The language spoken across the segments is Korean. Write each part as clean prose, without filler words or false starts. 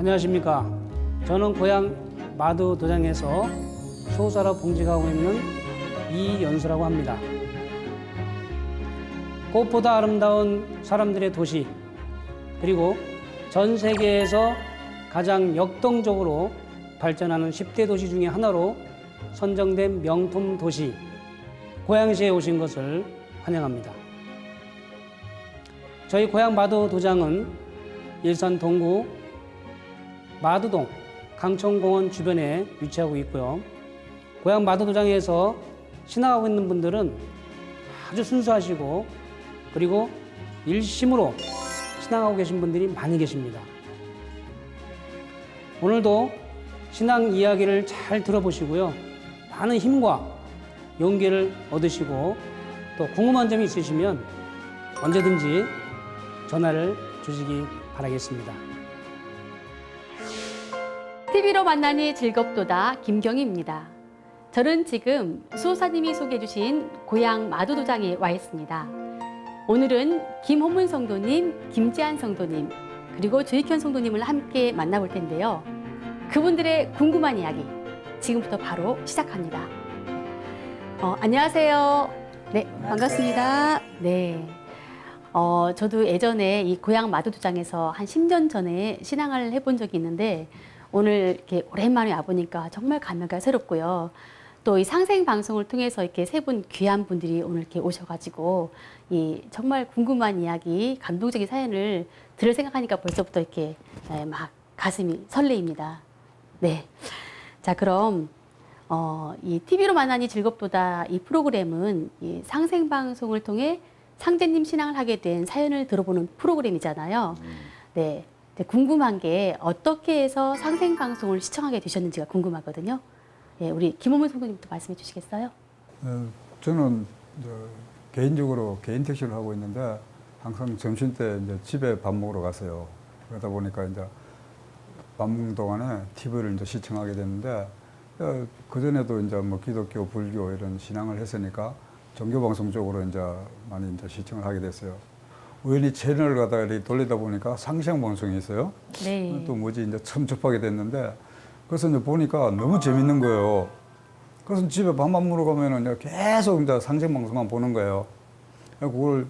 안녕하십니까. 저는 고향 마두도장에서 소사로 봉직하고 있는 이연수라고 합니다. 꽃보다 아름다운 사람들의 도시, 그리고 전 세계에서 가장 역동적으로 발전하는 10대 도시 중에 하나로 선정된 명품 도시, 고양시에 오신 것을 환영합니다. 저희 고향 마두도장은 일산 동구 마두동 강천공원 주변에 위치하고 있고요. 고향 마두도장에서 신앙하고 있는 분들은 아주 순수하시고 그리고 일심으로 신앙하고 계신 분들이 많이 계십니다. 오늘도 신앙 이야기를 잘 들어보시고요. 많은 힘과 용기를 얻으시고 또 궁금한 점이 있으시면 언제든지 전화를 주시기 바라겠습니다. TV로 만나니 즐겁도다 김경희입니다. 저는 지금 수호사님이 소개해 주신 고향 마두도장에 와 있습니다. 오늘은 김호문 성도님, 김지한 성도님, 그리고 주익현 성도님을 함께 만나볼 텐데요. 그분들의 궁금한 이야기 지금부터 바로 시작합니다. 안녕하세요. 네, 반갑습니다. 네. 저도 예전에 이 고향 마두도장에서 한 10년 전에 신앙을 해본 적이 있는데 오늘 이렇게 오랜만에 와보니까 정말 감회가 새롭고요. 또 이 상생 방송을 통해서 이렇게 세 분 귀한 분들이 오늘 이렇게 오셔가지고 이 정말 궁금한 이야기, 감동적인 사연을 들을 생각하니까 벌써부터 이렇게 막 가슴이 설레입니다. 네. 자, 그럼 이 TV로 만나니 즐겁도다 이 프로그램은 이 상생 방송을 통해 상제님 신앙을 하게 된 사연을 들어보는 프로그램이잖아요. 네. 궁금한 게 어떻게 해서 상생 방송을 시청하게 되셨는지가 궁금하거든요. 예, 우리 김호문 성도님부터 말씀해 주시겠어요? 저는 개인적으로 개인 택시를 하고 있는데 항상 점심 때 이제 집에 밥 먹으러 갔어요. 그러다 보니까 이제 밥 먹는 동안에 TV를 이제 시청하게 됐는데 그 전에도 이제 뭐 기독교, 불교 이런 신앙을 했으니까 종교 방송 쪽으로 이제 많이 이제 시청을 하게 됐어요. 우연히 채널을 가다가 이렇게 돌리다 보니까 상생 방송이 있어요. 네. 또 뭐지 이제 처음 접하게 됐는데 그래서 이제 보니까 너무 재밌는 거예요. 그래서 집에 밥만 먹으러 가면은 계속 이제 상생 방송만 보는 거예요. 그걸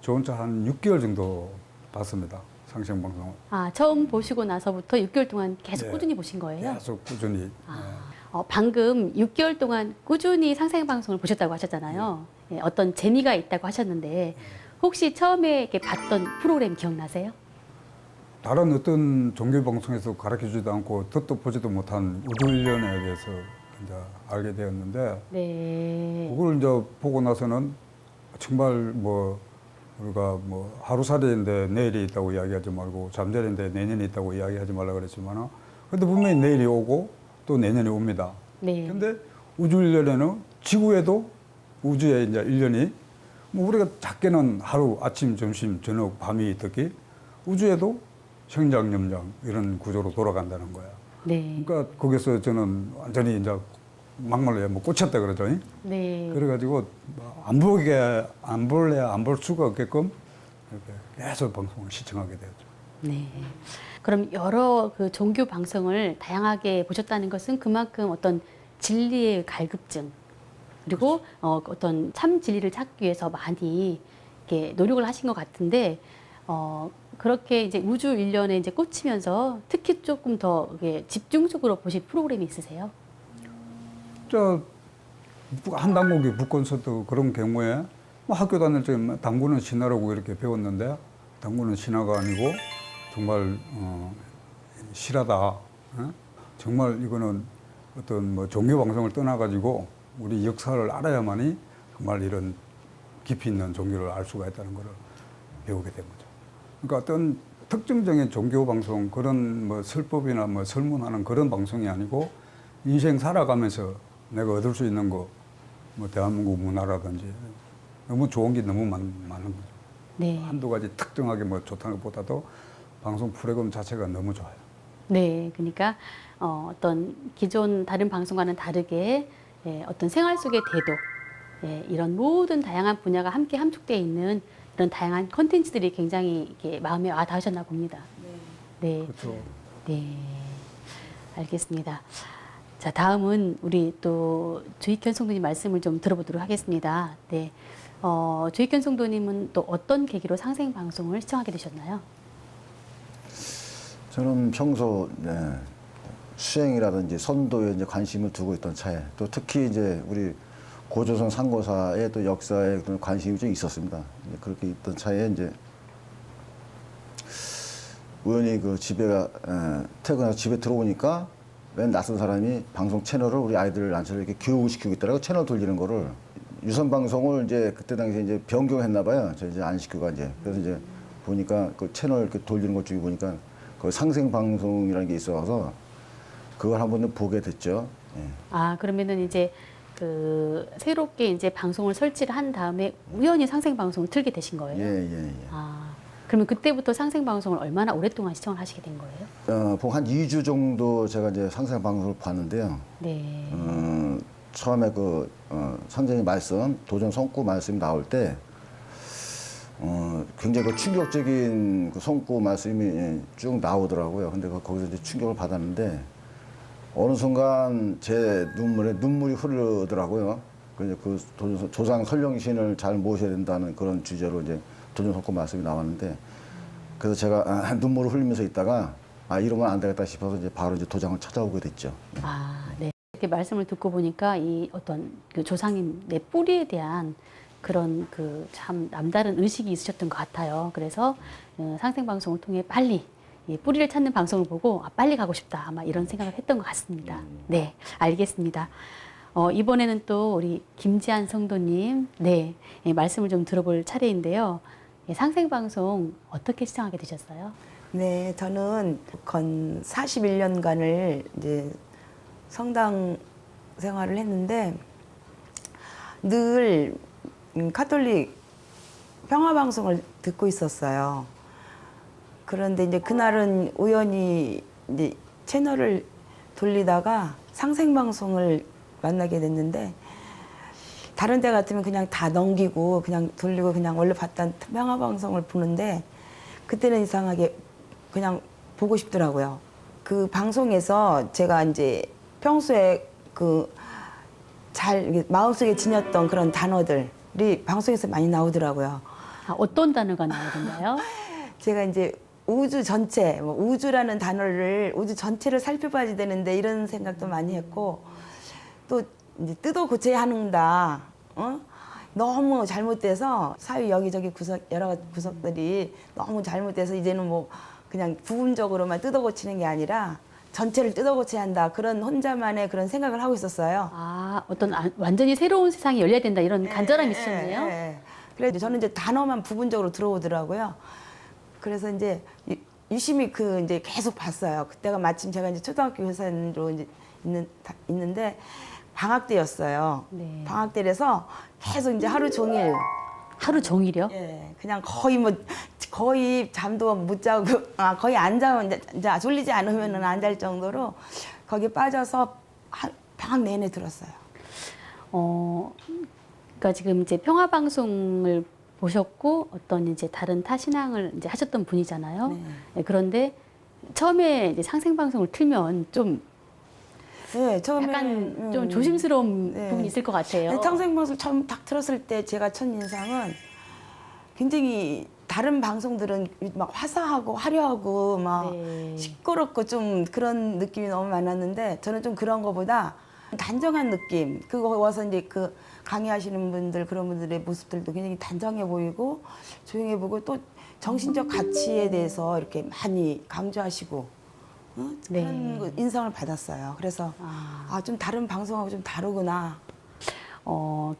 저 혼자 한 6개월 정도 봤습니다. 상생 방송을. 아, 처음 보시고 나서부터 6개월 동안 계속 네. 꾸준히 보신 거예요? 계속 꾸준히. 방금 6개월 동안 꾸준히 상생 방송을 보셨다고 하셨잖아요. 예, 어떤 재미가 있다고 하셨는데 혹시 처음에 이렇게 봤던 프로그램 기억나세요? 다른 어떤 종교 방송에서 가르쳐 주지도 않고 듣도 보지도 못한 우주일련에 대해서 이제 알게 되었는데 네. 그걸 이제 보고 나서는 정말 뭐 우리가 뭐 하루살이인데 내일이 있다고 이야기하지 말고 잠자리인데 내년이 있다고 이야기하지 말라 그랬지만은 근데 분명히 내일이 오고 또 내년이 옵니다. 네. 근데 우주일련에는 지구에도 우주의 이제 일년이 뭐 우리가 작게는 하루 아침, 점심, 저녁, 밤이 있듯이 우주에도 생장, 염장 이런 구조로 돌아간다는 거야. 네. 그러니까 거기서 저는 완전히 이제 막말로 뭐 꽂혔다 그러죠. 네. 그래가지고 안 볼래 안 볼 수가 없게끔 이렇게 계속 방송을 시청하게 되었죠. 네. 그럼 여러 그 종교 방송을 다양하게 보셨다는 것은 그만큼 어떤 진리의 갈급증 그리고 어떤 참 진리를 찾기 위해서 많이 이렇게 노력을 하신 것 같은데 그렇게 이제 우주 일련에 이제 꽂히면서 특히 조금 더 이게 집중적으로 보신 프로그램이 있으세요? 한 단국이 북콘서트 그런 경우에 뭐 학교 다닐 때 당구는 신화라고 이렇게 배웠는데 당구는 신화가 아니고 정말 실하다. 정말 이거는 어떤 뭐 종교 방송을 떠나가지고 우리 역사를 알아야만이 정말 이런 깊이 있는 종교를 알 수가 있다는 것을 배우게 된 거죠. 그러니까 어떤 특정적인 종교 방송 그런 뭐 설법이나 뭐 설문하는 그런 방송이 아니고 인생 살아가면서 내가 얻을 수 있는 거 뭐 대한민국 문화라든지 너무 좋은 게 너무 많은 거죠. 네. 한두 가지 특정하게 뭐 좋다는 것보다도 방송 프로그램 자체가 너무 좋아요. 네. 그러니까 어떤 기존 다른 방송과는 다르게 어떤 생활 속의 대도 이런 모든 다양한 분야가 함께 함축되어 있는 이런 다양한 컨텐츠들이 굉장히 이렇게 마음에 와 닿으셨나 봅니다. 네. 그렇죠. 네, 알겠습니다. 자, 다음은 우리 또 주익현 성도님 말씀을 좀 들어보도록 하겠습니다. 네, 주익현 성도님은 또 어떤 계기로 상생 방송을 시청하게 되셨나요? 저는 평소 수행이라든지 선도에 이제 관심을 두고 있던 차에 또 특히 이제 우리 고조선 상고사의 또 역사에 또 관심이 좀 있었습니다. 이제 그렇게 있던 차에 이제 우연히 그 퇴근해서 집에 들어오니까 웬 낯선 사람이 방송 채널을 우리 아이들 난처를 이렇게 교육을 시키고 있더라고. 채널 돌리는 거를 유선 방송을 이제 그때 당시에 이제 변경했나 봐요. 저 이제 안 시키고 이제 그래서 이제 보니까 그 채널 이렇게 돌리는 것 중에 보니까 그 상생 방송이라는 게 있어서 그걸 한번 보게 됐죠. 예. 아, 그러면은 이제 그 새롭게 이제 방송을 설치를 한 다음에 우연히 상생 방송을 틀게 되신 거예요? 예. 아, 그러면 그때부터 상생 방송을 얼마나 오랫동안 시청을 하시게 된 거예요? 보통 한 2주 정도 제가 이제 상생 방송을 봤는데요. 네. 처음에 그 선생님 말씀, 도전 성구 말씀이 나올 때 굉장히 그 충격적인 그 성구 말씀이 쭉 나오더라고요. 근데 거기서 이제 충격을 받았는데 어느 순간 제 눈물에 눈물이 흐르더라고요. 그 조상 설령신을 잘 모셔야 된다는 그런 주제로 이제 도전 성구 말씀이 나왔는데 그래서 제가 눈물을 흘리면서 있다가 이러면 안 되겠다 싶어서 이제 바로 이제 도장을 찾아오게 됐죠. 아, 네. 이렇게 말씀을 듣고 보니까 이 어떤 그 조상님 내 뿌리에 대한 그런 그 참 남다른 의식이 있으셨던 것 같아요. 그래서 상생 방송을 통해 빨리 이 뿌리를 찾는 방송을 보고 빨리 가고 싶다 아마 이런 생각을 했던 것 같습니다. 네, 알겠습니다. 이번에는 또 우리 김지한 성도님 네 말씀을 좀 들어볼 차례인데요. 상생 방송 어떻게 시청하게 되셨어요? 네, 저는 건 41년간을 이제 성당 생활을 했는데 늘 카톨릭 평화방송을 듣고 있었어요. 그런데 이제 그날은 우연히 이제 채널을 돌리다가 상생방송을 만나게 됐는데 다른 데 같으면 그냥 다 넘기고 그냥 돌리고 그냥 원래 봤던 평화방송을 보는데 그때는 이상하게 그냥 보고 싶더라고요. 그 방송에서 제가 이제 평소에 그 잘 마음속에 지녔던 그런 단어들이 방송에서 많이 나오더라고요. 아, 어떤 단어가 나오던가요? 제가 이제 우주 전체, 뭐 우주라는 단어를 우주 전체를 살펴봐야 되는데 이런 생각도 많이 했고 또 이제 뜯어 고쳐야 하는다. 너무 잘못돼서 사회 여기저기 여러 가지 구석들이 너무 잘못돼서 이제는 뭐 그냥 부분적으로만 뜯어 고치는 게 아니라 전체를 뜯어 고쳐야 한다. 그런 혼자만의 그런 생각을 하고 있었어요. 아, 어떤 완전히 새로운 세상이 열려야 된다 이런 간절함이 있었네요. 그래서 저는 이제 단어만 부분적으로 들어오더라고요. 그래서 이제 유심히 이제 계속 봤어요. 그때가 마침 제가 이제 초등학교 교사로 이제 있는데 방학 때였어요. 네. 방학 때라서 계속 이제 하루 종일 하루 종일이요? 예, 그냥 거의 잠도 못 자고 거의 안 자면 이제 졸리지 않으면은 안 잘 정도로 거기에 빠져서 방학 내내 들었어요. 그러니까 지금 이제 평화 방송을 보셨고 어떤 이제 다른 타 신앙을 이제 하셨던 분이잖아요. 네. 네, 그런데 처음에 이제 상생 방송을 틀면 좀 네, 처음에 약간 좀 조심스러운 네. 부분이 있을 것 같아요. 상생방송 처음 딱 들었을 때 제가 첫 인상은 굉장히 다른 방송들은 막 화사하고 화려하고 막 네. 시끄럽고 좀 그런 느낌이 너무 많았는데 저는 좀 그런 거보다 단정한 느낌. 그거 와서 이제 그 강의하시는 분들 그런 분들의 모습들도 굉장히 단정해 보이고 조용해 보이고 또 정신적 가치에 대해서 이렇게 많이 강조하시고 네. 그런 그 인상을 받았어요. 그래서 좀 다른 방송하고 좀 다르구나.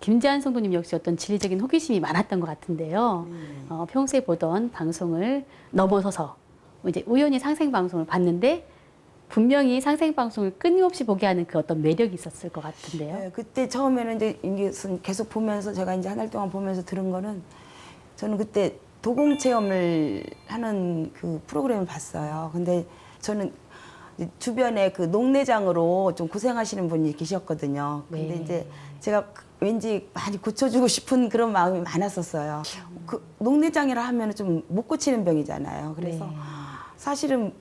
김재한 성도님 역시 어떤 진리적인 호기심이 많았던 것 같은데요. 평소에 보던 방송을 넘어서서 이제 우연히 상생 방송을 봤는데 분명히 상생 방송을 끊임없이 보게 하는 그 어떤 매력이 있었을 것 같은데요. 네, 그때 처음에는 이제 이게 계속 보면서 제가 이제 한 달 동안 보면서 들은 거는 저는 그때 도공 체험을 하는 그 프로그램을 봤어요. 근데 저는 주변에 그 농내장으로 좀 고생하시는 분이 계셨거든요. 근데 네. 이제 제가 왠지 많이 고쳐주고 싶은 그런 마음이 많았었어요. 그 농내장이라 하면 좀 못 고치는 병이잖아요. 그래서 네. 사실은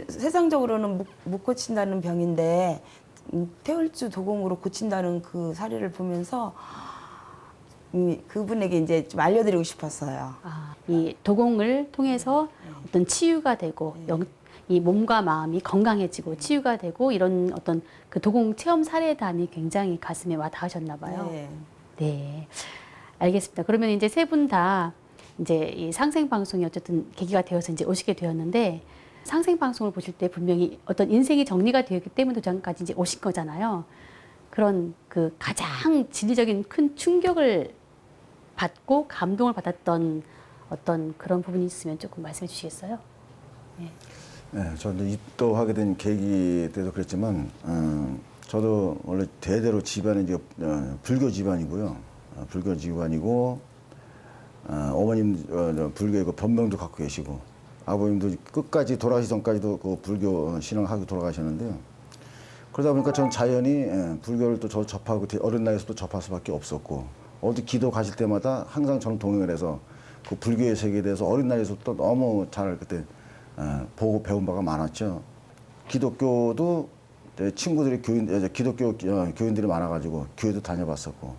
세상적으로는 못 고친다는 병인데 태울주 도공으로 고친다는 그 사례를 보면서 그분에게 이제 좀 알려드리고 싶었어요. 이 도공을 통해서 어떤 치유가 되고 이 몸과 마음이 건강해지고 치유가 되고 이런 어떤 그 도공 체험 사례담이 굉장히 가슴에 와 닿으셨나 봐요. 네. 네, 알겠습니다. 그러면 이제 세 분 다 이제 이 상생 방송이 어쨌든 계기가 되어서 이제 오시게 되었는데 상생 방송을 보실 때 분명히 어떤 인생이 정리가 되었기 때문에 도장까지 이제 오신 거잖아요. 그런 그 가장 진리적인 큰 충격을 받고 감동을 받았던 어떤 그런 부분이 있으면 조금 말씀해 주시겠어요? 네, 저도 입도하게 된 계기 때도 그랬지만, 저도 원래 대대로 집안이 이제 불교 집안이고요. 불교 집안이고, 어머님 불교의 그 법명도 갖고 계시고, 아버님도 끝까지 돌아가시기 전까지도 그 불교 신앙하고 돌아가셨는데요. 그러다 보니까 전 자연히 불교를 또 저 접하고 어린 나이에서도 접할 수밖에 없었고, 어디 기도 가실 때마다 항상 저는 동행을 해서 그 불교의 세계에 대해서 어린 나이에서부터 너무 잘 그때 보고 배운 바가 많았죠. 기독교도 친구들이 기독교 교인들이 많아가지고 교회도 다녀봤었고.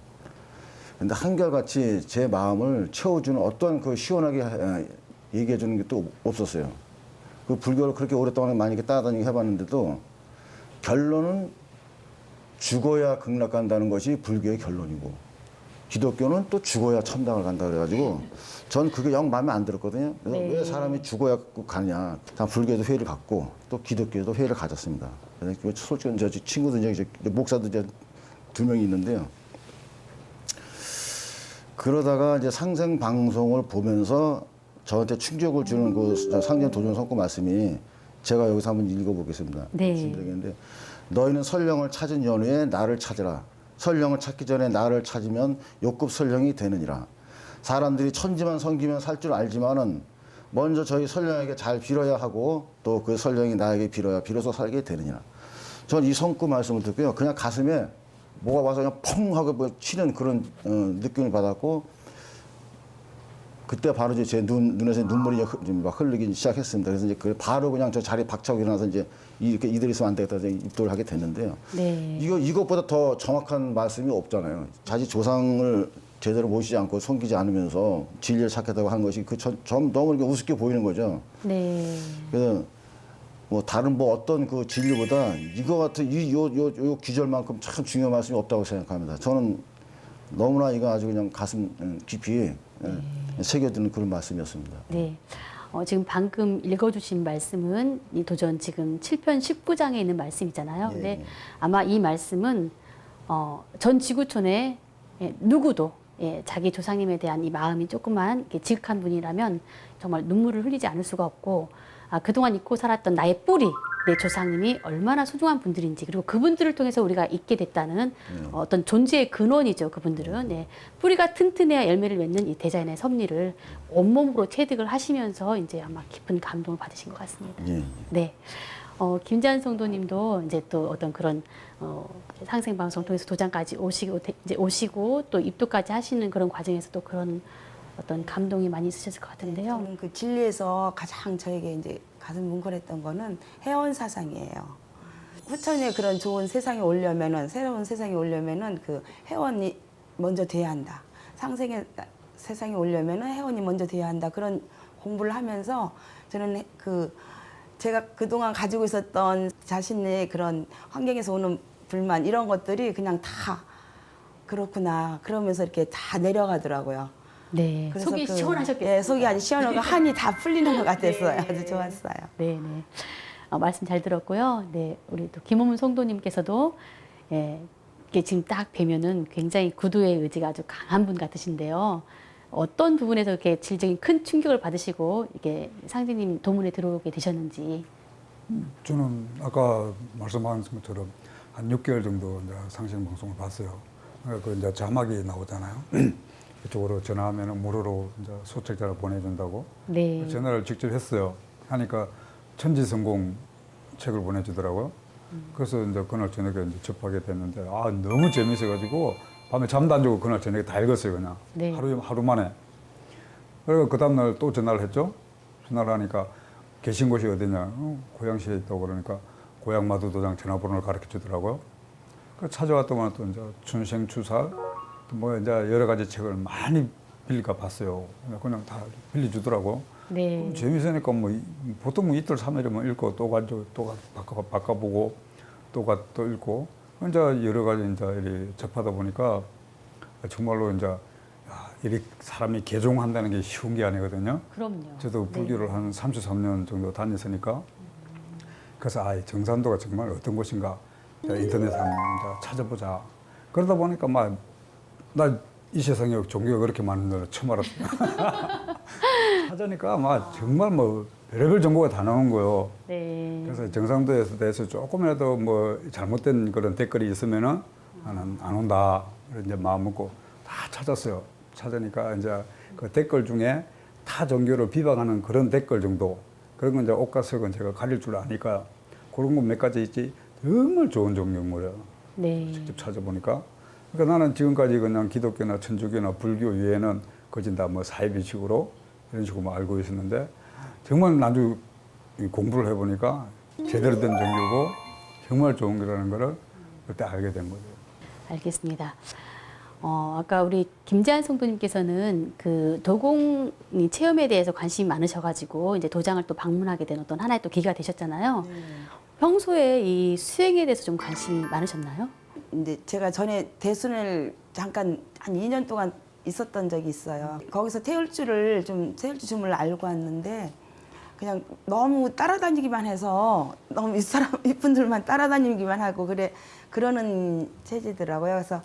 근데 한결같이 제 마음을 채워주는 어떤 그 시원하게 얘기해주는 게 또 없었어요. 그 불교를 그렇게 오랫동안 많이 이렇게 따라다니고 해봤는데도 결론은 죽어야 극락 간다는 것이 불교의 결론이고 기독교는 또 죽어야 천당을 간다 그래가지고 전 그게 영 마음에 안 들었거든요. 그래서 네. 왜 사람이 죽어야 가냐. 다 불교에도 회의를 갖고 또 기독교에도 회의를 가졌습니다. 그래서 솔직히 저 친구들 이제 목사도 이제 2명이 있는데요. 그러다가 이제 상생 방송을 보면서 저한테 충격을 주는 그 상전 도전 성구 말씀이 제가 여기서 한번 읽어보겠습니다. 네. 되겠는데 너희는 설령을 찾은 연후에 나를 찾으라. 설령을 찾기 전에 나를 찾으면 욕급 설령이 되느니라. 사람들이 천지만 섬기면 살 줄 알지만은 먼저 저희 설령에게 잘 빌어야 하고 또 그 설령이 나에게 빌어야 비로소 살게 되느니라. 전 이 성구 말씀을 듣고요. 그냥 가슴에 뭐가 와서 그냥 펑 하고 뭐 치는 그런 느낌을 받았고 그때 바로 이제 제 눈에서 눈물이 막 흘리기 시작했습니다. 그래서 이제 바로 그냥 저 자리에 박차고 일어나서 이제 이렇게 이대로 있으면 안 되겠다 해서 입도를 하게 됐는데요. 네. 이것보다 더 정확한 말씀이 없잖아요. 자기 조상을 제대로 모시지 않고 섬기지 않으면서 진리를 찾겠다고 하는 것이 너무 이렇게 우습게 보이는 거죠. 네. 그래서 뭐 다른 뭐 어떤 그 진리보다 이거 같은 요 귀절만큼 참 중요한 말씀이 없다고 생각합니다. 저는 너무나 이거 아주 그냥 가슴 깊이 새겨드는 그런 말씀이었습니다. 네. 지금 방금 읽어주신 말씀은 이 도전 지금 7편 19장에 있는 말씀이잖아요. 예, 근데 예. 아마 이 말씀은 전 지구촌에 누구도 자기 조상님에 대한 이 마음이 조금만 이렇게 지극한 분이라면 정말 눈물을 흘리지 않을 수가 없고 그동안 잊고 살았던 나의 뿌리, 내 조상님이 얼마나 소중한 분들인지 그리고 그분들을 통해서 우리가 있게 됐다는 어떤 존재의 근원이죠. 그분들은 뿌리가 튼튼해야 열매를 맺는 이 대자연의 섭리를 온몸으로 체득을 하시면서 이제 아마 깊은 감동을 받으신 것 같습니다. 예. 네. 김재한 성도님도 이제 또 어떤 그런 상생 방송 통해서 도장까지 오시고 또 입도까지 하시는 그런 과정에서 또 그런 어떤 감동이 많이 있으셨을 것 같은데요. 저는 그 진리에서 가장 저에게 이제 가슴 뭉클했던 거는 해원 사상이에요. 후천에 그런 좋은 세상에 오려면은 새로운 세상에 오려면은 그 해원이 먼저 돼야 한다. 상생의 세상에 오려면은 해원이 먼저 돼야 한다. 그런 공부를 하면서 저는 제가 그동안 가지고 있었던 자신의 그런 환경에서 오는 불만 이런 것들이 그냥 다 그렇구나. 그러면서 이렇게 다 내려가더라고요. 네. 그래서 속이 시원하셨겠어요. 네, 속이 아주 시원하고 한이 다 풀리는 것 같았어요. 아주 좋았어요. 네, 네. 말씀 잘 들었고요. 네, 우리 또 김호문 성도님께서도 이게 지금 딱 뵈면은 굉장히 구두의 의지가 아주 강한 분 같으신데요. 어떤 부분에서 이렇게 질적인 큰 충격을 받으시고 이게 상진님 도문에 들어오게 되셨는지. 저는 아까 말씀하신 것처럼 한 6개월 정도 이제 상생 방송을 봤어요. 그 이제 자막이 나오잖아요. 그쪽으로 전화하면 무료로 이제 소책자를 보내준다고. 네. 전화를 직접 했어요. 하니까 천지성공 책을 보내주더라고요. 그래서 이제 그날 저녁에 이제 접하게 됐는데 너무 재밌어가지고 밤에 잠도 안 자고 그날 저녁에 다 읽었어요 그냥. 네. 하루 만에. 그리고 그 다음날 또 전화를 했죠. 전화를 하니까 계신 곳이 어디냐? 고양시에 있다고 그러니까 고향 마두도장 전화번호를 가르쳐 주더라고요. 그 찾아왔더만 또 이제 춘생 추살 뭐 이제 여러 가지 책을 많이 빌려 봤어요. 그냥 다 빌려주더라고. 네. 재밌으니까 뭐 보통 뭐 이틀 3일이면 읽고 또 가지고 또 바꿔보고 또 읽고 이제 여러 가지 이제 이렇게 접하다 보니까 정말로 이제 이렇게 사람이 개종한다는 게 쉬운 게 아니거든요. 그럼요. 저도 불교를 한 33년 정도 다녔으니까 그래서 정산도가 정말 어떤 곳인가 인터넷에 한번 이제 찾아보자. 그러다 보니까 나 이 세상에 종교가 그렇게 많은 줄 처음 알았어요. 찾으니까 정말 뭐 별의별 정보가 다 나온 거예요. 네. 그래서 정상도에 대해서 조금이라도 뭐 잘못된 그런 댓글이 있으면은 나는 안 온다. 그래서 이제 마음 먹고 다 찾았어요. 찾으니까 이제 그 댓글 중에 타 종교를 비방하는 그런 댓글 정도 그런 건 이제 옥가석은 제가 가릴 줄 아니까 그런 거 몇 가지 있지 정말 좋은 종교물이에요. 네. 직접 찾아보니까 그러니까 나는 지금까지 그냥 기독교나 천주교나 불교 외에는 거진 다 뭐 사이비식으로 이런 식으로 알고 있었는데 정말 나중에 공부를 해보니까 제대로 된 종교고 정말 좋은 거라는 거를 그때 알게 된 거죠. 알겠습니다. 아까 우리 김재한 성도님께서는 그 도공 체험에 대해서 관심이 많으셔가지고 이제 도장을 또 방문하게 된 어떤 하나의 또 계기가 되셨잖아요. 평소에 이 수행에 대해서 좀 관심이 많으셨나요? 이제 제가 전에 대순을 잠깐 한 2년 동안 있었던 적이 있어요. 거기서 태울주를 태울주 주문을 알고 왔는데 그냥 너무 따라다니기만 해서 너무 이분들만 따라다니기만 하고 그러는 체제더라고요. 그래서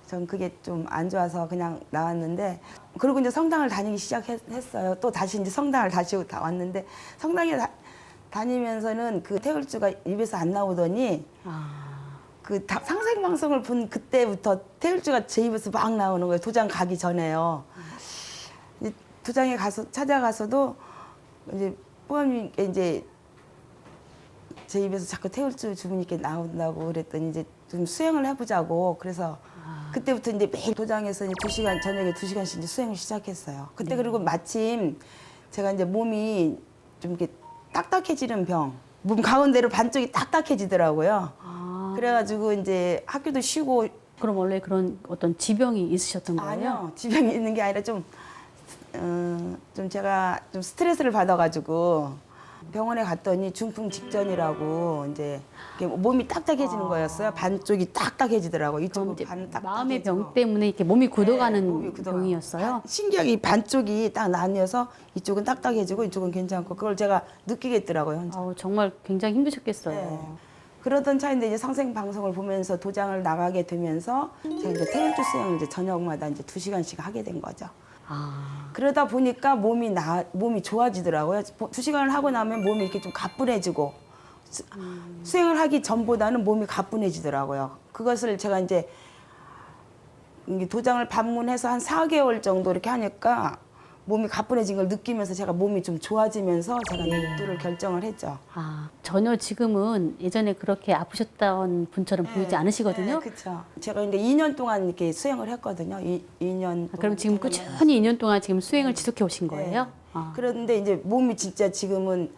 전 그게 좀 안 좋아서 그냥 나왔는데 그리고 이제 성당을 다니기 시작했어요. 또 다시 이제 성당을 다시 왔는데 성당에 다니면서는 그 태울주가 입에서 안 나오더니 그 상생방송을 본 그때부터 태울주가 제 입에서 막 나오는 거예요. 도장 가기 전에요. 도장에 찾아가서도 이제 부모님께 이제 제 입에서 자꾸 태울주 주부님께 나온다고 그랬더니 이제 좀 수행을 해보자고 그래서 그때부터 이제 매일 도장에서 이제 2시간 저녁에 2시간씩 이제 수행을 시작했어요. 그때 그리고 마침 제가 이제 몸이 좀 이렇게 딱딱해지는 몸 가운데로 반쪽이 딱딱해지더라고요. 그래가지고 이제 학교도 쉬고. 그럼 원래 그런 어떤 지병이 있으셨던 거예요? 아니요, 지병이 있는 게 아니라 좀 제가 좀 스트레스를 받아가지고 병원에 갔더니 중풍 직전이라고 이제 이렇게 몸이 딱딱해지는 거였어요. 반쪽이 딱딱해지더라고. 그럼 이쪽은 이제 반 딱딱해지고. 마음의 병 때문에 이렇게 몸이 굳어가는 몸이 굳어가고. 병이었어요? 신기하게 반쪽이 딱 나뉘어서 이쪽은 딱딱해지고 이쪽은 괜찮고 그걸 제가 느끼겠더라고요. 혼자. 정말 굉장히 힘드셨겠어요. 네. 그러던 차인데 이제 상생 방송을 보면서 도장을 나가게 되면서 제가 이제 태울주 수행을 이제 저녁마다 이제 2시간씩 하게 된 거죠. 그러다 보니까 몸이 좋아지더라고요. 2시간을 하고 나면 몸이 이렇게 좀 가뿐해지고 수행을 하기 전보다는 몸이 가뿐해지더라고요. 그것을 제가 이제 도장을 방문해서 한 4개월 정도 이렇게 하니까 몸이 가뿐해진 걸 느끼면서 제가 몸이 좀 좋아지면서 제가 입도를 결정을 했죠. 전혀 지금은 예전에 그렇게 아프셨던 분처럼 보이지 않으시거든요. 그렇죠. 제가 이제 2년 동안 이렇게 수행을 했거든요. 2년. 그럼 지금 꾸준히 2년 동안 지금 수행을 지속해 오신 거예요? 그런데 이제 몸이 진짜 지금은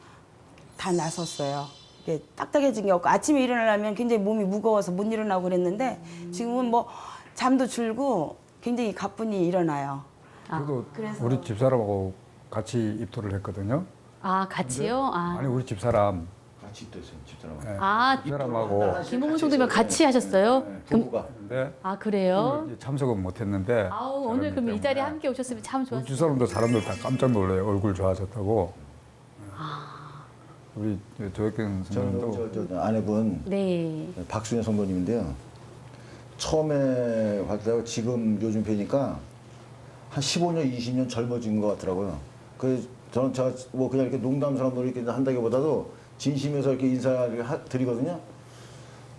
다 나섰어요. 이게 딱딱해진 게 없고 아침에 일어나려면 굉장히 몸이 무거워서 못 일어나고 그랬는데 지금은 뭐 잠도 줄고 굉장히 가뿐히 일어나요. 그래도 우리 집사람하고 같이 입도를 했거든요. 같이요? 아니 우리 집사람. 같이 입도했어요, 집사람. 네. 집사람하고 김홍훈 성도면 같이 하셨어요? 부부가. 근데 그래요? 참석은 못했는데. 오늘 그럼 이 자리에 함께 오셨으면 참 우리 좋았어요. 집사람도 사람들 다 깜짝 놀래요. 얼굴 좋아졌다고. 우리 조혁경 선생님도 저 아내분 네. 박순혜 성도님인데요. 처음에 봤을 때하고 지금 요즘 뵈니까 한 15년, 20년 젊어진 것 같더라고요. 그래서 저는 제가 뭐 그냥 이렇게 농담스러운 이렇게 한다기보다도 진심에서 이렇게 인사를 드리거든요.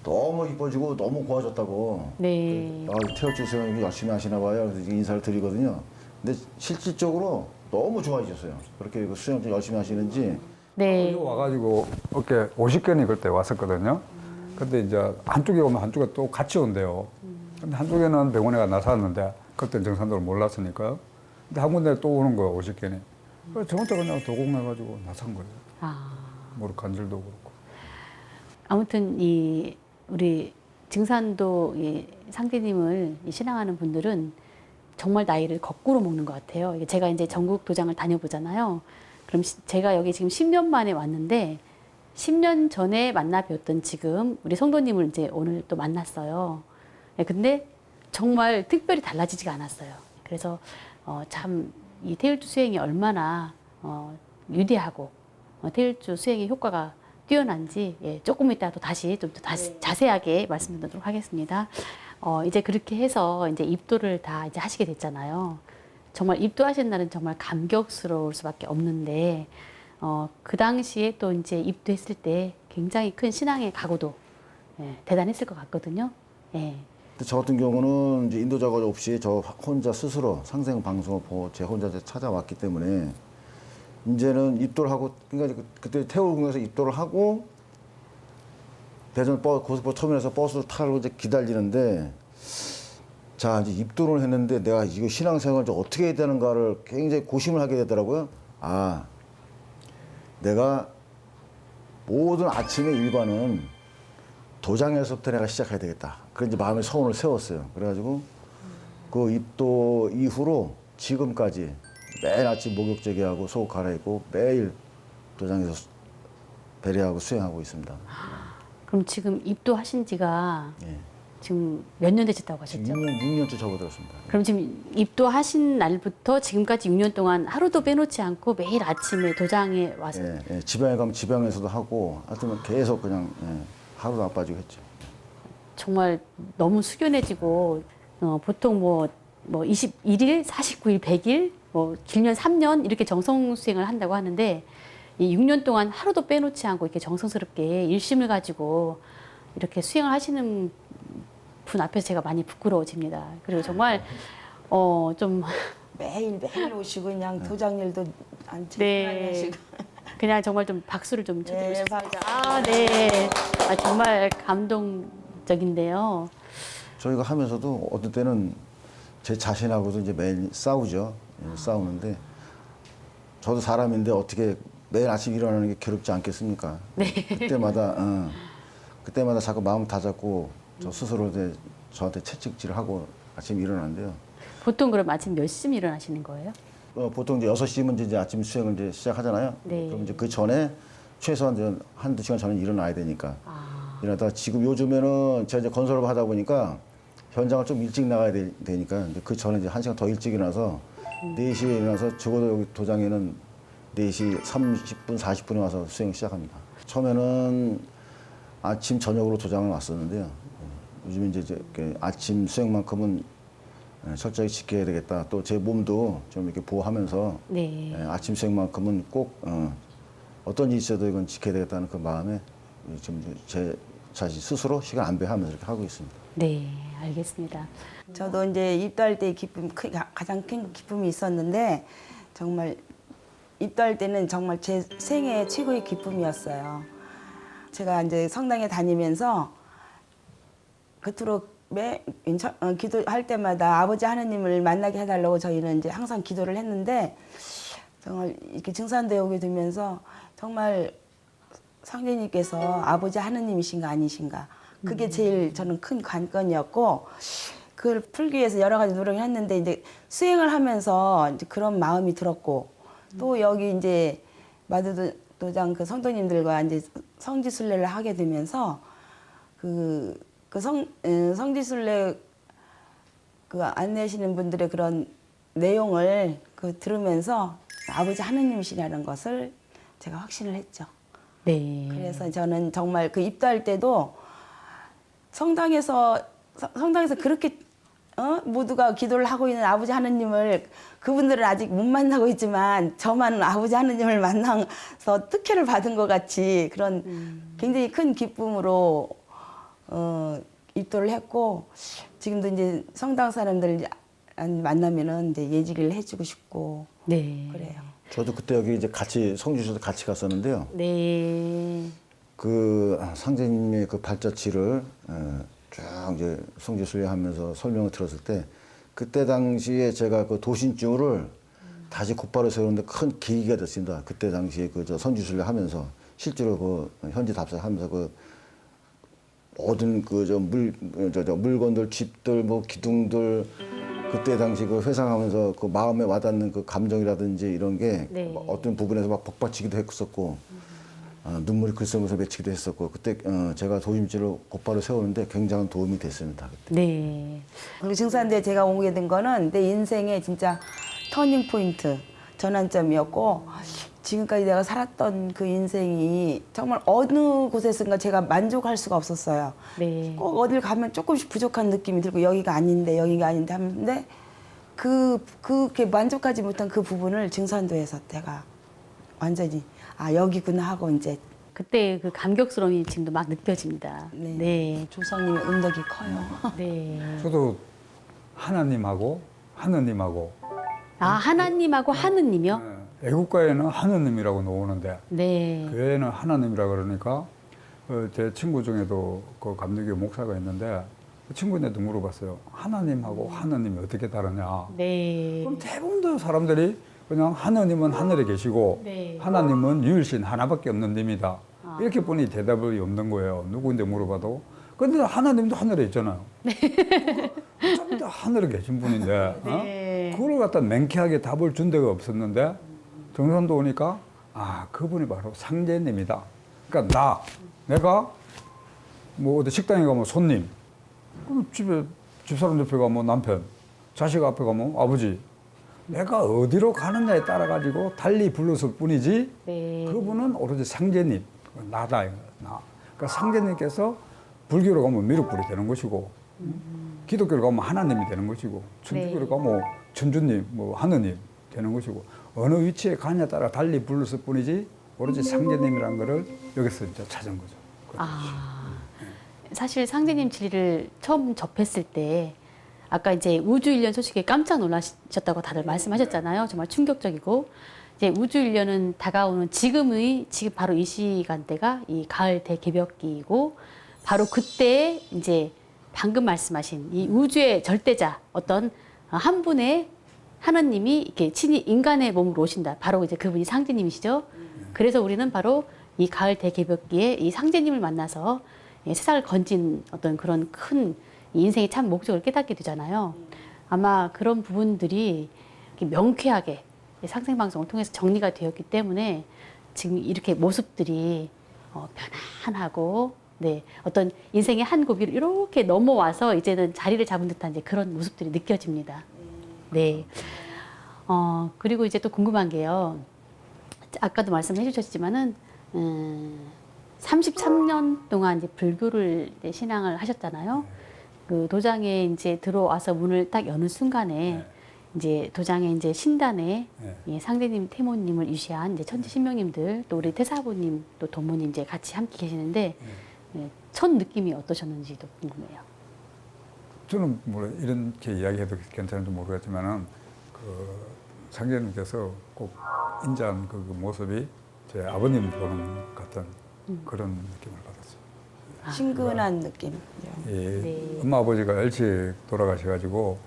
너무 이뻐지고 너무 고와졌다고. 네. 태울주 수행 열심히 하시나 봐요. 그래서 인사를 드리거든요. 근데 실질적으로 너무 좋아지셨어요. 그렇게 수영 좀 열심히 하시는지. 네. 여기 와가지고 어깨 50견이 그때 왔었거든요. 근데 이제 한쪽에 오면 한쪽에 또 같이 온대요. 근데 한쪽에는 병원에 가 나섰는데 그때 정상도를 몰랐으니까요. 근데 한 군데 또 오는 거예요, 50견이. 그래서 저 혼자 그냥 도공해가지고 나선 거예요. 아. 무릎 관절도 그렇고. 아무튼 이 우리 증산도 이 상대님을 이 신앙하는 분들은 정말 나이를 거꾸로 먹는 것 같아요. 이게 제가 이제 전국 도장을 다녀보잖아요. 그럼 제가 여기 지금 10년 만에 왔는데 10년 전에 만나 뵀던 지금 우리 성도님을 이제 오늘 또 만났어요. 네, 근데 정말 특별히 달라지지가 않았어요. 그래서 참 이 태일주 수행이 얼마나 위대하고 태일주 수행의 효과가 뛰어난지 예, 조금 이따 또 다시 좀 더 자세하게 말씀드리도록 하겠습니다. 이제 그렇게 해서 이제 입도를 다 이제 하시게 됐잖아요. 정말 입도하신 날은 정말 감격스러울 수밖에 없는데 그 당시에 또 이제 입도했을 때 굉장히 큰 신앙의 각오도 예, 대단했을 것 같거든요. 예. 근데 저 같은 경우는 이제 인도자가 없이 저 혼자 스스로 상생 방송을 보고 제 혼자 찾아왔기 때문에 이제는 입도를 하고, 그러니까 그때 태울궁에서 입도를 하고 대전 고속버스 터미널에서 버스를 타고 이제 기다리는데, 자 이제 입도를 했는데 내가 이거 신앙생활을 좀 어떻게 해야 되는가를 굉장히 고심을 하게 되더라고요. 아, 내가 모든 아침의 일과는 도장에서부터 내가 시작해야 되겠다. 그런 이제 마음의 서원을 세웠어요. 그래가지고 그 입도 이후로 지금까지 매일 아침 목욕제기하고 속옷 갈아입고 매일 도장에서 배례하고 수행하고 있습니다. 그럼 지금 입도하신 지가 예. 지금 몇 년 되셨다고 하셨죠? 지금 6년째 접어들었습니다. 그럼 지금 입도하신 날부터 지금까지 6년 동안 하루도 빼놓지 않고 매일 아침에 도장에 와서 예, 예. 지방에 가면 지방에서도 하고 하여튼 계속 그냥 하루도 안 빠지고 했죠. 정말 너무 숙연해지고 보통 뭐 21일, 49일, 100일, 뭐 길면 3년 이렇게 정성 수행을 한다고 하는데 이 6년 동안 하루도 빼놓지 않고 이렇게 정성스럽게 일심을 가지고 이렇게 수행을 하시는 분 앞에서 제가 많이 부끄러워집니다. 그리고 정말 좀 매일 오시고 그냥 도장일도 안 네. 하시고. 그냥 정말 좀 박수를 좀 쳐드리고 네, 싶습니다. 맞아. 네. 정말 감동적인데요. 저희가 하면서도 어떤 때는 제 자신하고도 이제 매일 싸우죠. 예, 싸우는데 저도 사람인데 어떻게 매일 아침 일어나는 게 괴롭지 않겠습니까? 네. 그때마다 자꾸 마음 다잡고 저 스스로 이제 저한테 채찍질을 하고 아침 일어나는데요. 보통 그럼 아침 몇 시쯤 일어나시는 거예요? 보통 이제 6시면 이제 아침 수행을 이제 시작하잖아요. 네. 그럼 이제 그 전에 최소한 이제 한두 시간 전에 일어나야 되니까. 아. 일어나다가 지금 요즘에는 제가 이제 건설업 하다 보니까 현장을 좀 일찍 나가야 되니까 이제 그 전에 이제 1시간 더 일찍 일어나서 4시에 일어나서 적어도 여기 도장에는 4시 30분, 40분에 와서 수행 시작합니다. 처음에는 아침, 저녁으로 도장을 왔었는데요. 요즘 이제 이렇게 아침 수행만큼은 철저히 지켜야 되겠다. 또 제 몸도 좀 이렇게 보호하면서 네. 아침 수행만큼은 꼭 어떤 일이 있어도 이건 지켜야 되겠다는 그 마음에 지금 제 자신 스스로 시간 안 배하면서 이렇게 하고 있습니다. 네, 알겠습니다. 저도 이제 입도할 때 기쁨, 가장 큰 기쁨이 있었는데 정말 입도할 때는 정말 제 생애 최고의 기쁨이었어요. 제가 이제 성당에 다니면서 그토록 기도할 때마다 아버지 하느님을 만나게 해달라고 저희는 이제 항상 기도를 했는데 정말 이렇게 증산도에 오게 되면서 정말 성령님께서 아버지 하느님이신가 아니신가 그게 제일 저는 큰 관건이었고 그걸 풀기 위해서 여러 가지 노력을 했는데 이제 수행을 하면서 이제 그런 마음이 들었고 또 여기 이제 마두도장 그 성도님들과 이제 성지순례를 하게 되면서 성지순례 그 안내하시는 분들의 그런 내용을 들으면서 아버지 하느님이시라는 것을 제가 확신을 했죠. 네. 그래서 저는 정말 그 입도할 때도 성당에서 그렇게 모두가 기도를 하고 있는 아버지 하느님을 그분들은 아직 못 만나고 있지만 저만 아버지 하느님을 만나서 특혜를 받은 것 같이 그런 굉장히 큰 기쁨으로 입도를 했고 지금도 이제 성당 사람들 만나면은 이제 예지를 해주고 싶고 네. 그래요. 저도 그때 여기 이제 같이 성주에서 같이 갔었는데요. 네. 그 상제님의 그 발자취를 쭉 이제 성지순례하면서 설명을 들었을 때 그때 당시에 제가 그 도신증을 다시 곧바로 세우는데 큰 계기가 됐습니다. 그때 당시에 그 저 선지순례 하면서 실제로 그 현지 답사하면서 그 모든 그 물건들, 집들, 뭐 기둥들 그때 당시 그 회상하면서 그 마음에 와닿는 그 감정이라든지 이런 게 네. 어떤 부분에서 막 복받치기도 했었고 눈물이 글썽면서 맺히기도 했었고 그때 제가 도심지를 곧바로 세우는데 굉장한 도움이 됐습니다. 그때. 네. 그리고 증산도에 제가 오게 된 거는 내 인생의 진짜 터닝 포인트, 전환점이었고 지금까지 내가 살았던 그 인생이 정말 어느 곳에선가 제가 만족할 수가 없었어요. 네. 꼭 어딜 가면 조금씩 부족한 느낌이 들고 여기가 아닌데 하는데 그렇게 만족하지 못한 그 부분을 증산도에서 내가 완전히 여기구나 하고 이제 그때 그 감격스러움이 지금도 막 느껴집니다. 네. 네. 조상님의 은덕이 커요. 네. 저도 하나님하고 하나님하고 하느님이요? 애국가에는 하느님이라고 나오는데 네. 교회는 하나님이라 그러니까 제 친구 중에도 그 감리교 목사가 있는데 그 친구한테도 물어봤어요. 하나님하고 하느님이 어떻게 다르냐. 네. 그럼 대부분 사람들이 그냥 하느님은 하늘에 계시고 네. 하나님은 유일신 하나밖에 없는 님이다. 이렇게 보니 대답이 없는 거예요. 누구인데 물어봐도. 근데 하나님도 하늘에 있잖아요. 좀 더 하늘에 계신 분인데 네. 그걸 갖다 맹쾌하게 답을 준 데가 없었는데 정산도 오니까 그분이 바로 상제님이다. 그러니까 내가 뭐 어디 식당에 가면 손님, 그럼 집사람 옆에 가면 남편, 자식 앞에 가면 아버지. 내가 어디로 가느냐에 따라 가지고 달리 불렀을 뿐이지. 네. 그분은 오로지 상제님, 나다 나. 그러니까 상제님께서 불교로 가면 미륵불이 되는 것이고, 기독교로 가면 하나님이 되는 것이고, 천주교로 네. 가면 천주님, 뭐 하느님 되는 것이고, 어느 위치에 가냐에 따라 달리 불렀을 뿐이지 오로지 상제님이라는 거를 여기서 이제 찾은 거죠. 사실 상제님 진리를 처음 접했을 때 아까 이제 우주일련 소식에 깜짝 놀라셨다고 다들 말씀하셨잖아요. 정말 충격적이고 이제 우주일련은 다가오는 지금 바로 이 시간대가 이 가을 대개벽기이고 바로 그때 이제 방금 말씀하신 이 우주의 절대자 어떤 한 분의 하나님이 이렇게 친히 인간의 몸으로 오신다. 바로 이제 그분이 상제님이시죠. 그래서 우리는 바로 이 가을 대개벽기에 이 상제님을 만나서 세상을 건진 어떤 그런 큰 인생의 참 목적을 깨닫게 되잖아요. 아마 그런 부분들이 이렇게 명쾌하게 상생방송을 통해서 정리가 되었기 때문에 지금 이렇게 모습들이 편안하고 네, 어떤 인생의 한 고비를 이렇게 넘어와서 이제는 자리를 잡은 듯한 이제 그런 모습들이 느껴집니다. 네. 그리고 이제 또 궁금한 게요. 아까도 말씀해 주셨지만은 33년 동안 이제 불교를 이제 신앙을 하셨잖아요. 그 도장에 이제 들어와서 문을 딱 여는 순간에 이제 도장에 이제 신단에 예, 상대님, 태모님을 유시한 이제 천지 신명님들 또 우리 태사부님 또 도모님 이제 같이 함께 계시는데 예, 첫 느낌이 어떠셨는지도 궁금해요. 저는 뭐 이렇게 이야기해도 괜찮은지 모르겠지만은 그 상제님께서 꼭 인자한 그 모습이 제 아버님 보는 같은 그런 느낌을 받았어요. 친근한 느낌. 예, 네. 엄마 아버지가 일찍 돌아가셔가지고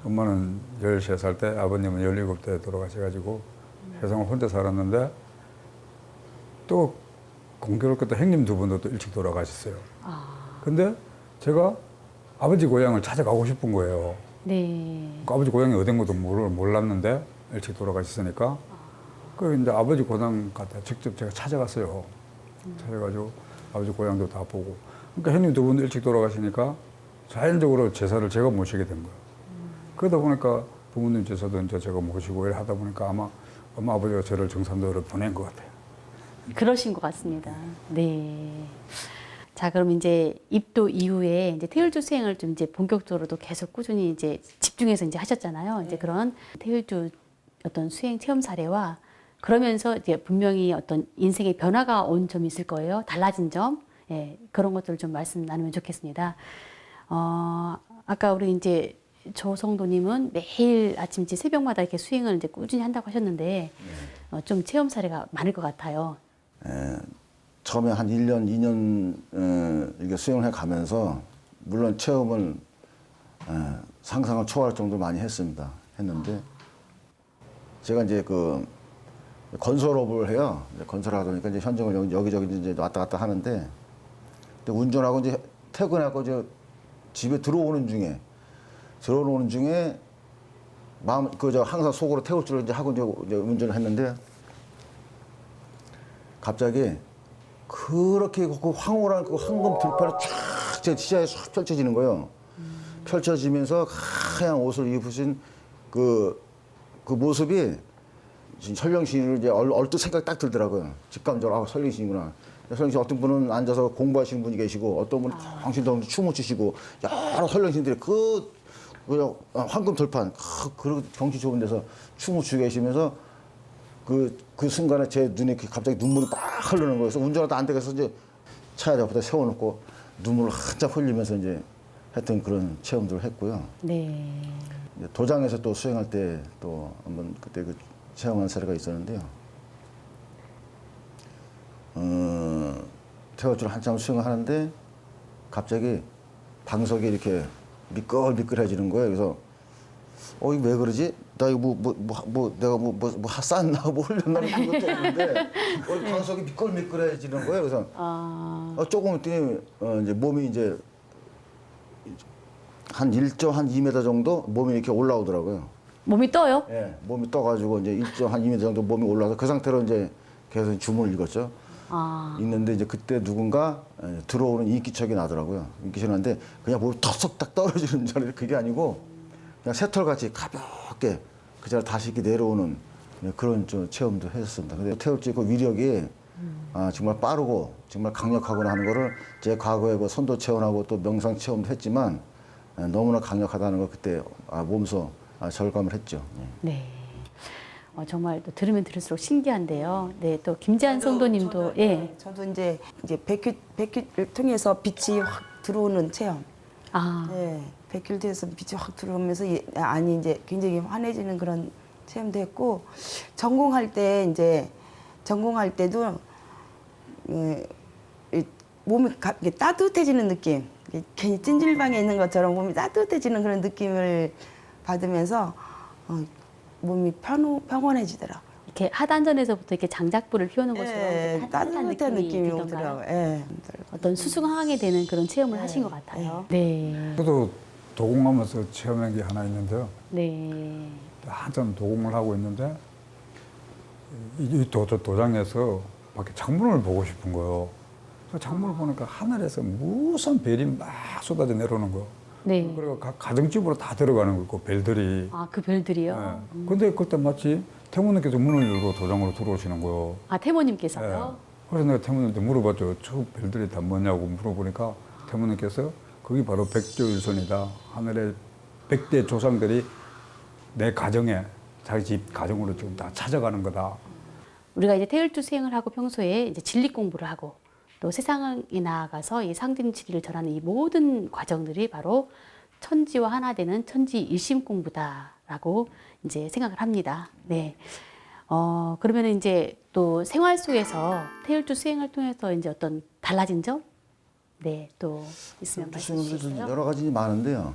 엄마는 13살 때 아버님은 17대 돌아가셔가지고 세상을 혼자 살았는데 또 공교롭게 또 형님 두 분도 또 일찍 돌아가셨어요. 근데 제가 아버지 고향을 찾아가고 싶은 거예요. 네. 그 아버지 고향이 어딘 것도 몰랐는데 일찍 돌아가셨으니까 그 이제 아버지 고향 갔다 직접 제가 찾아갔어요. 찾아가지고 아버지 고향도 다 보고. 그러니까 형님 두 분 일찍 돌아가시니까 자연적으로 제사를 제가 모시게 된 거예요. 그러다 보니까 부모님 제사도 이제 제가 모시고 이래 하다 보니까 아마 엄마 아버지가 저를 정산도로 보낸 것 같아요. 그러신 것 같습니다. 네. 자, 그럼 이제 입도 이후에 이제 태율주 수행을 좀 이제 본격적으로도 계속 꾸준히 이제 집중해서 이제 하셨잖아요. 이제 그런 태율주 어떤 수행 체험 사례와 그러면서 이제 분명히 어떤 인생의 변화가 온 점이 있을 거예요. 달라진 점. 예, 그런 것들을 좀 말씀 나누면 좋겠습니다. 아까 우리 이제 조성도님은 매일 아침 이제 새벽마다 이렇게 수행을 이제 꾸준히 한다고 하셨는데 좀 체험 사례가 많을 것 같아요. 처음에 한 1년, 2년 이렇게 수행을 해 가면서 물론 체험은 상상을 초월할 정도로 많이 했습니다. 했는데 제가 이제 그 건설업을 해요. 이제 건설하다 보니까 이제 현장을 여기저기 이제 왔다 갔다 하는데, 근데 운전하고 이제 퇴근하고 이제 집에 들어오는 중에 마음 그저 항상 속으로 태울 줄 이제 하고 이제 운전을 했는데, 갑자기 그렇게 그 황홀한 그 황금 들판이 쫙 제 시야에 쫙 펼쳐지는 거예요. 펼쳐지면서 하얀 옷을 입으신 그 모습이 설령신을 이제 얼뜻 생각 딱 들더라고요. 직감적으로 아 설령신이구나. 설령신 어떤 분은 앉아서 공부하시는 분이 계시고 어떤 분은 덩실덩 춤을 추시고 여러 설령신들이 그 황금 들판 그 경치 좋은 데서 춤을 추고 계시면서 그 순간에 제 눈에 갑자기 눈물이 빡 흐르는 거예요. 그래서 운전하다 안 되겠어 이제 차에 옆에다 세워놓고 눈물을 한짝 흘리면서 이제 했던 그런 체험들을 했고요. 네. 이제 도장에서 또 수행할 때 또 한번 그때 그 체험한 사례가 있었는데요. 태워줄 한참 수행을 하는데 갑자기 방석이 이렇게 미끌미끌해지는 거예요. 그래서 이거 왜 그러지? 나 이거 내가 쌌나 뭐 흘렸나 그런 것도 없는데 방석이 미끌미끌해지는 거예요. 그래서 조금 있더니 이제 몸이 이제 한 2m 정도 몸이 이렇게 올라오더라고요. 몸이 떠요? 예, 몸이 떠가지고 이제 2m 정도 몸이 올라와서 그 상태로 이제 계속 주문을 읽었죠. 읽는데 이제 그때 누군가 들어오는 인기척이 나더라고요. 인기척이 나는데 그냥 몸이 턱석 딱 떨어지는 줄 알았는데 그게 아니고 그냥 새털같이 가볍게 그 자리에 다시 이렇게 내려오는 그런 좀 체험도 했었습니다. 근데 태울 때 그 위력이 정말 빠르고 정말 강력하구나 하는 거를 제 과거에 그 선도 체험하고 또 명상 체험도 했지만 너무나 강력하다는 걸 그때 몸소 절감을 했죠. 네. 정말 또 들으면 들을수록 신기한데요. 네, 또 김재한 성도님도 예. 저도 이제 백큐를 통해서 빛이 확 들어오는 체험. 예, 백큐를 통해서 빛이 확 들어오면서 이제 굉장히 환해지는 그런 체험도 했고, 전공할 때도 몸이 따뜻해지는 느낌. 괜히 찜질방에 있는 것처럼 몸이 따뜻해지는 그런 느낌을 받으면서 몸이 평온해지더라고요. 이렇게 하단전에서부터 이렇게 장작불을 피우는 것처럼 예, 이렇게 따뜻한 느낌이 들던가요? 오더라고요. 예. 어떤 수승하게 되는 그런 체험을 하신 것 같아요. 네. 저도 도공하면서 체험한 게 하나 있는데요. 네. 한참 도공을 하고 있는데 이 도장에서 밖에 창문을 보고 싶은 거예요. 그 창문을 보니까 하늘에서 무슨 별이 막 쏟아져 내려오는 거예요. 네. 그리고 가정집으로 다 들어가는 거고 별들이. 그 별들이요? 네. 근데 그때 마치 태무님께서 문을 열고 도장으로 들어오시는 거예요. 태모님께서요? 네. 그래서 내가 태무님한테 물어봤죠. 저 별들이 다 뭐냐고 물어보니까 태무님께서 그게 바로 백조일선이다. 하늘의 100대 조상들이 내 가정에 자기 집 가정으로 지금 다 찾아가는 거다. 우리가 이제 태일주 수행을 하고 평소에 이제 진리 공부를 하고 또 세상에 나아가서 이 상진 진리를 전하는 이 모든 과정들이 바로 천지와 하나 되는 천지 일심 공부다라고 이제 생각을 합니다. 네. 그러면 이제 또 생활 속에서 태일주 수행을 통해서 이제 어떤 달라진 점? 네, 또 있으면 말씀해 주세요. 여러 가지 많은데요.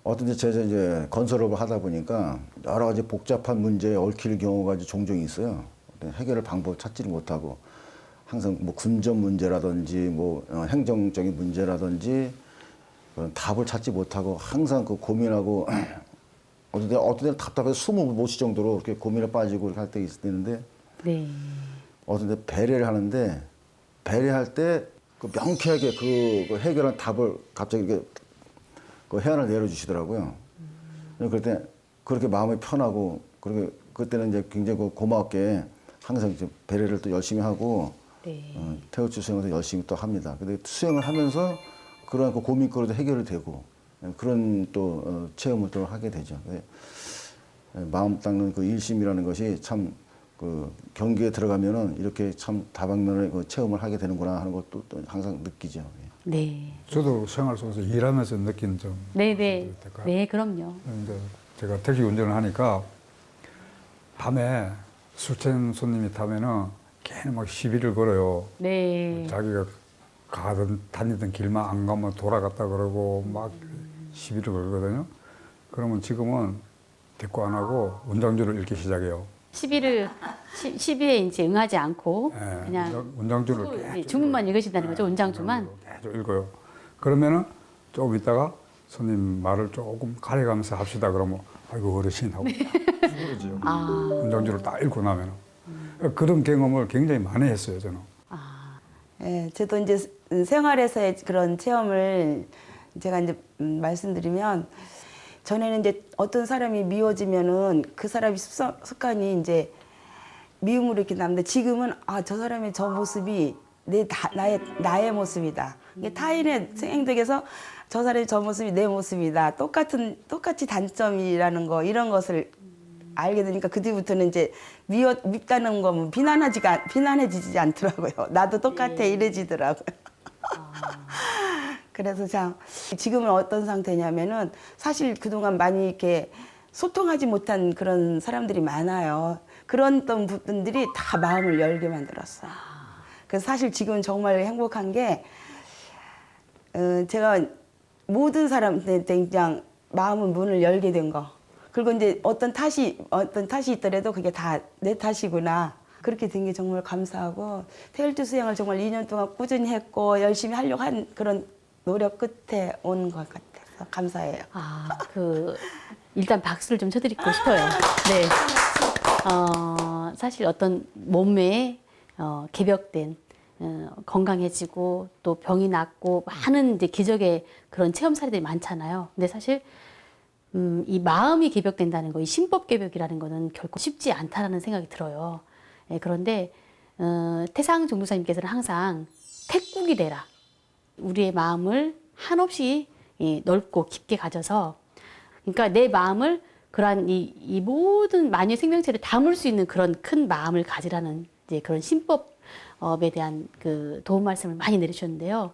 어떤 제가 이제 건설업을 하다 보니까 여러 가지 복잡한 문제에 얽힐 경우가 이제 종종 있어요. 해결할 방법을 찾지를 못하고 항상 뭐 군전 문제라든지 뭐 행정적인 문제라든지 그런 답을 찾지 못하고 항상 그 고민하고 어떤 때는 답답해서 숨을 못 쉴 정도로 이렇게 고민에 빠지고 이렇게 할 때 있는데 네. 어떤 때 배려를 하는데 배려할 때 그 명쾌하게 그 해결한 답을 갑자기 이렇게 그 해안을 내려주시더라고요. 그럴 때 그렇게 마음이 편하고 그렇게 그때는 이제 굉장히 고맙게 항상 이제 배려를 또 열심히 하고 네. 태우치 수행을 열심히 또 합니다. 근데 수행을 하면서 그런 그 고민거리도 해결이 되고 그런 또 체험을 또 하게 되죠. 마음 닦는 그 일심이라는 것이 참 그 경기에 들어가면은 이렇게 참 다방면의 그 체험을 하게 되는구나 하는 것도 또 항상 느끼죠. 네. 저도 생활 속에서 일하면서 느낀 점. 네네. 네, 그럼요. 근데 제가 택시 운전을 하니까 밤에 술취한 손님이 타면은 걔는 막 시비를 걸어요. 네. 자기가 다니던 길만 안 가면 돌아갔다 그러고 막 시비를 걸거든요. 그러면 지금은 대꾸 안 하고 원장주를 읽기 시작해요. 시비에 이제 응하지 않고 예, 그냥 원장주를 네, 계속 주문만 읽으신다는 거죠, 원장주만. 계속 읽어요. 그러면은 조금 있다가 손님 말을 조금 가려가면서 합시다. 그러면 아이고 어르신 하고 그러지요. 원장주를 딱 읽고 나면은 그런 경험을 굉장히 많이 했어요, 저는. 예, 저도 이제 생활에서의 그런 체험을 제가 이제 말씀드리면 전에는 이제 어떤 사람이 미워지면은 그 사람이 습관이 이제 미움으로 이렇게 남는데 지금은 아, 저 사람의 저 모습이 나의 모습이다. 이게 타인의 행동에서 저 사람의 저 모습이 내 모습이다. 똑같이 단점이라는 거 이런 것을 알게 되니까 그 뒤부터는 이제 밉다는 거면 비난해지지 않더라고요. 나도 똑같아 이래지더라고요. 그래서 참 지금은 어떤 상태냐면은 사실 그동안 많이 이렇게 소통하지 못한 그런 사람들이 많아요. 그런 분들이 다 마음을 열게 만들었어요. 그래서 사실 지금 정말 행복한 게 제가 모든 사람한테 그냥 마음의 문을 열게 된 거. 그리고 이제 어떤 탓이 있더라도 그게 다 내 탓이구나. 그렇게 된 게 정말 감사하고 태일주 수행을 정말 2년 동안 꾸준히 했고 열심히 하려고 한 그런 노력 끝에 온 것 같아서 감사해요. 일단 박수를 좀 쳐드리고 싶어요. 네. 사실 어떤 몸에 개벽된 건강해지고 또 병이 낫고 많은 이제 기적의 그런 체험 사례들이 많잖아요. 근데 사실 이 마음이 개벽된다는 거, 이 신법 개벽이라는 거는 결코 쉽지 않다라는 생각이 들어요. 예, 그런데 태상 종도사님께서는 항상 태국이 되라. 우리의 마음을 한없이 넓고 깊게 가져서, 그러니까 내 마음을 그러한 이 모든 만유 생명체를 담을 수 있는 그런 큰 마음을 가지라는 이제 그런 신법에 대한 그 도움 말씀을 많이 내주셨는데요.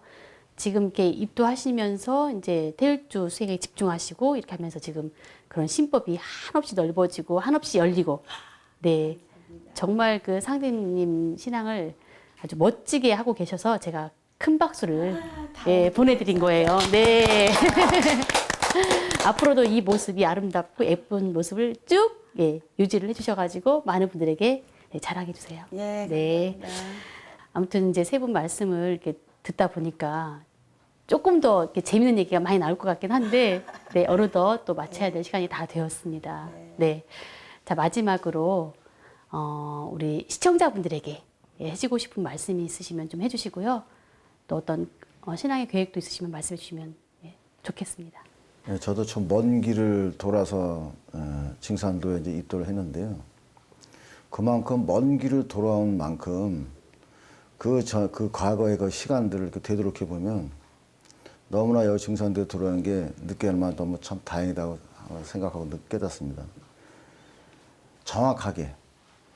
지금 이렇게 입도하시면서 이제 태일주 수행에 집중하시고 이렇게 하면서 지금 그런 신법이 한없이 넓어지고 한없이 열리고, 네, 정말 그 상대님 신앙을 아주 멋지게 하고 계셔서 제가 큰 박수를 보내드린 거예요. 네. 앞으로도 이 모습이 아름답고 예쁜 모습을 쭉 유지를 해주셔가지고 많은 분들에게 자랑해 주세요. 예, 네. 감사합니다. 아무튼 이제 세 분 말씀을 이렇게 듣다 보니까 조금 더 이렇게 재밌는 얘기가 많이 나올 것 같긴 한데, 네, 어느덧 또 마쳐야 될 시간이 다 되었습니다. 네. 자, 마지막으로 우리 시청자분들에게 해주고 싶은 말씀이 있으시면 좀 해주시고요. 또 어떤 신앙의 계획도 있으시면 말씀해 주시면 좋겠습니다. 예, 저도 좀 먼 길을 돌아서 징산도에 이제 입도를 했는데요. 그만큼 먼 길을 돌아온 만큼 그 과거의 그 시간들을 이렇게 되돌이켜 보면 너무나 여기 징산도에 들어오는 게 늦게나마 너무 참 다행이다고 생각하고 깨닫습니다. 정확하게,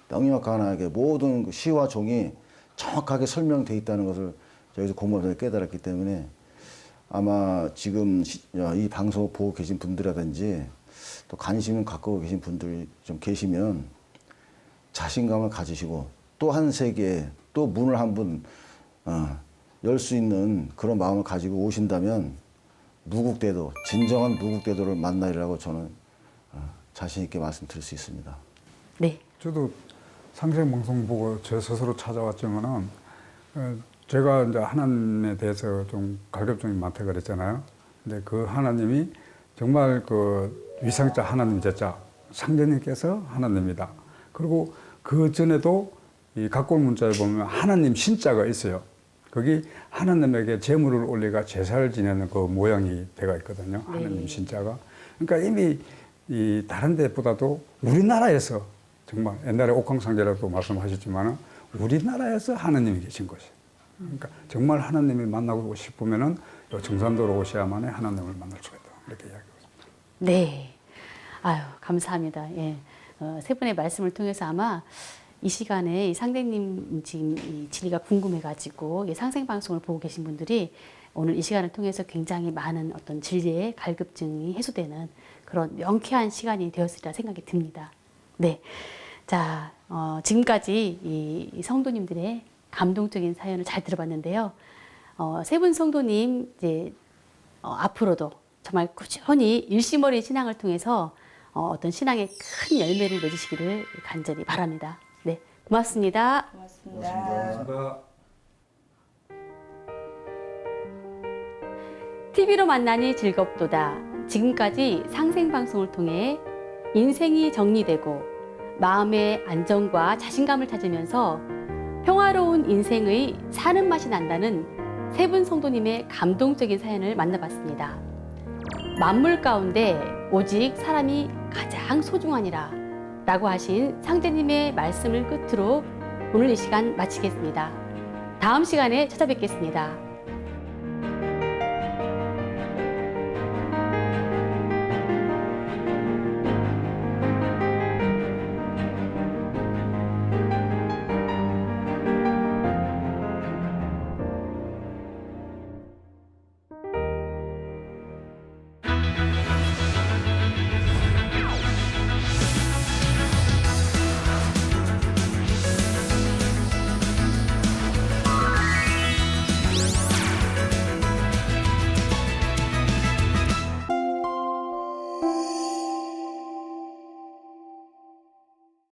명확하게 모든 그 시와 종이 정확하게 설명되어 있다는 것을 여기서 공부하면서 깨달았기 때문에 아마 지금 이 방송을 보고 계신 분들이라든지 또 관심을 갖고 계신 분들이 좀 계시면 자신감을 가지시고 또 한 세계에 또 문을 한 번 열 수 있는 그런 마음을 가지고 오신다면 무국대도, 진정한 무국대도를 만나리라고 저는 자신 있게 말씀드릴 수 있습니다. 네. 저도 상생방송 보고 제 스스로 찾아왔지만은 제가 이제 하나님에 대해서 좀 갈급증이 많다 그랬잖아요. 근데 그 하나님이 정말 그 위상자 하나님 제자 상대님께서 하나님이다. 그리고 그 전에도 이 각골 문자에 보면 하나님 신자가 있어요. 거기 하나님에게 제물을 올리가 제사를 지내는 그 모양이 되어 있거든요. 하나님 신자가. 그러니까 이미 이 다른 데보다도 우리나라에서 정말 옛날에 옥황상제라고 말씀하셨지만은 우리나라에서 하나님이 계신 것이에요. 그러니까 정말 하나님을 만나고 싶으면은 요 정산도로 오셔야만 하나님을 만날 수가 있다. 이렇게 이야기하고 있습니다. 네. 아유, 감사합니다. 예. 세 분의 말씀을 통해서 아마 이 시간에 이 상대님 지금 이 진리가 궁금해가지고 상생방송을 보고 계신 분들이 오늘 이 시간을 통해서 굉장히 많은 어떤 진리의 갈급증이 해소되는 그런 명쾌한 시간이 되었으리라 생각이 듭니다. 네. 자, 지금까지 이 성도님들의 감동적인 사연을 잘 들어봤는데요. 세 분 성도님 이제 앞으로도 정말 꾸준히 일심어린 신앙을 통해서 어떤 신앙의 큰 열매를 맺으시기를 간절히 바랍니다. 네, 고맙습니다. TV로 만나니 즐겁도다. 지금까지 상생방송을 통해 인생이 정리되고 마음의 안정과 자신감을 찾으면서 평화로운 인생의 사는 맛이 난다는 세 분 성도님의 감동적인 사연을 만나봤습니다. 만물 가운데 오직 사람이 가장 소중하니라 라고 하신 상제님의 말씀을 끝으로 오늘 이 시간 마치겠습니다. 다음 시간에 찾아뵙겠습니다.